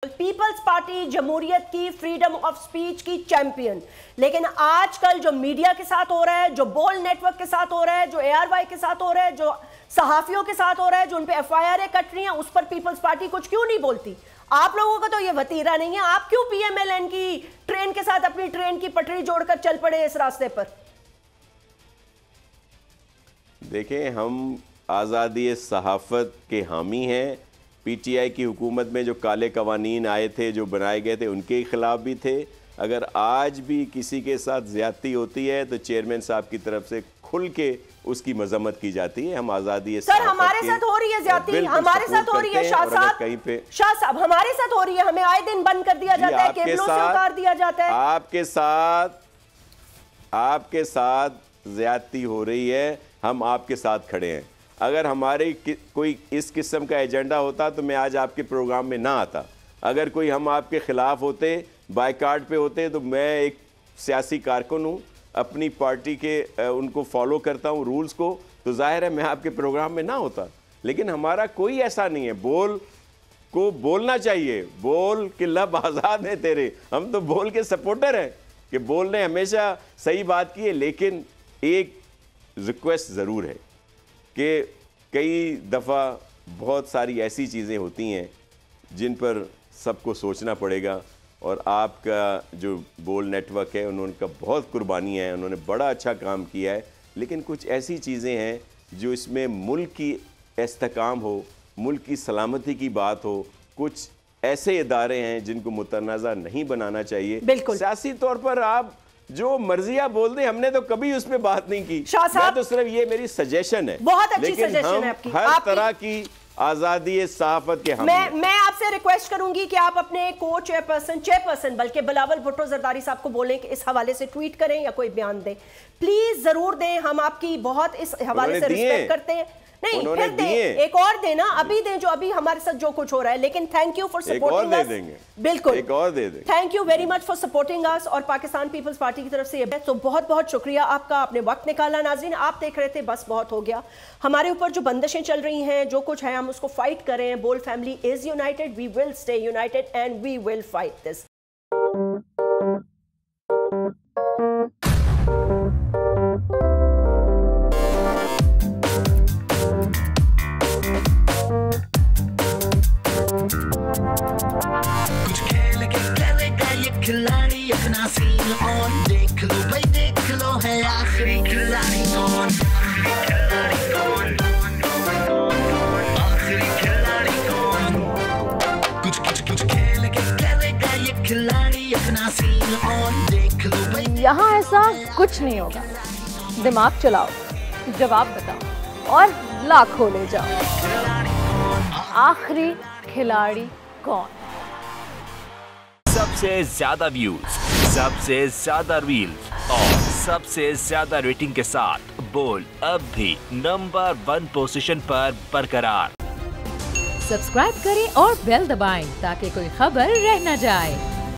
Peoples party जमहूरियत की freedom of speech की चैंपियन, लेकिन आजकल जो मीडिया के साथ हो रहा है, जो बोल नेटवर्क के साथ हो रहा है, जो ARY के साथ हो रहा है, जो सहाफियों के साथ हो रहा है, जो उन पे FIR कट रही हैं, उस पर पीपल्स पार्टी कुछ क्यों नहीं बोलती? आप लोगों का तो ये वतीरा नहीं है। आप क्यों PMLN की ट्रेन के साथ अपनी ट्रेन की पटरी जोड़कर चल पड़े इस रास्ते पर? देखें, हम आज़ादी सहाफ़त के हामी हैं। PTI की हुकूमत में जो काले कवानीन आए थे, जो बनाए गए थे, उनके खिलाफ भी थे। अगर आज भी किसी के साथ ज़्यादती होती है तो चेयरमैन साहब की तरफ से खुल के उसकी मजम्मत की जाती है। हम आज़ादी सर, हमारे साथ हो रही है ज्यादती, हमारे साथ हो रही है। शाह साहब, कहीं पे शाह साहब हमारे साथ हो रही है। हमें आए दिन बंद कर दिया जाता है, केबलों से उतार दिया जाता है। आपके साथ ज्यादती हो रही है, हम आपके साथ खड़े हैं। अगर हमारे कोई इस किस्म का एजेंडा होता तो मैं आज आपके प्रोग्राम में ना आता। अगर कोई हम आपके खिलाफ होते, बायकाट पे होते, तो मैं एक सियासी कारकुन हूँ, अपनी पार्टी के उनको फॉलो करता हूँ रूल्स को, तो जाहिर है मैं आपके प्रोग्राम में ना होता। लेकिन हमारा कोई ऐसा नहीं है। बोल को बोलना चाहिए, बोल के लब आज़ाद है तेरे। हम तो बोल के सपोर्टर हैं कि बोल ने हमेशा सही बात की है। लेकिन एक रिक्वेस्ट ज़रूर है कि कई दफ़ा बहुत सारी ऐसी चीज़ें होती हैं जिन पर सबको सोचना पड़ेगा। और आपका जो बोल नेटवर्क है, उन्होंने बहुत कुर्बानी है, उन्होंने बड़ा अच्छा काम किया है। लेकिन कुछ ऐसी चीज़ें हैं जो इसमें मुल्क की इस्तेकाम हो, मुल्क की सलामती की बात हो। कुछ ऐसे इदारे हैं जिनको मुतनाज़ा नहीं बनाना चाहिए। बिल्कुल, सियासी तौर पर आप जो मर्जी आप बोल दें, हमने तो कभी उस पर बात नहीं की। शाह साहब, तो सिर्फ ये मेरी सजेशन है, बहुत अच्छी सजेशन है आपकी। हर तरह की आज़ादी सहाफ़त के हम। मैं आपसे रिक्वेस्ट करूंगी कि आप अपने को चेयरपर्सन बल्कि बिलावल भुट्टो जरदारी साहब को बोलें कि इस हवाले से ट्वीट करें या कोई बयान दें, प्लीज जरूर दें। हम आपकी बहुत इस हवाले से रिस्पेक्ट करते हैं। नहीं, फिर दें, एक और देना, अभी दें जो अभी हमारे साथ जो कुछ हो रहा है। लेकिन thank you for supporting us. बिल्कुल, एक और दे देंगे। Thank you very much for supporting us. और पाकिस्तान पीपल्स पार्टी की तरफ से तो बहुत बहुत शुक्रिया आपका, आपने वक्त निकाला। नाज़रीन, आप देख रहे थे बस बहुत हो गया। हमारे ऊपर जो बंदिशें चल रही हैं, जो कुछ है, हम उसको फाइट करें। बोल family is united, we will stay united and we will fight this. खिलाड़ी अपना सीन ऑन, देख लो भाई देख लो, है आखिरी खिलाड़ी कौन, आखिरी खिलाड़ी कौन। कुछ खेल के करेगा ये खिलाड़ी अपना सीन ऑन, देख लो भाई। यहाँ ऐसा कुछ नहीं होगा। दिमाग चलाओ, जवाब बताओ और लाखों ले जाओ। आखिरी खिलाड़ी कौन? सबसे ज्यादा व्यूज, सबसे ज्यादा रील्स और सबसे ज्यादा रेटिंग के साथ बोल अब भी नंबर 1 पोजीशन पर बरकरार। सब्सक्राइब करें और बेल दबाएं ताकि कोई खबर रह न जाए।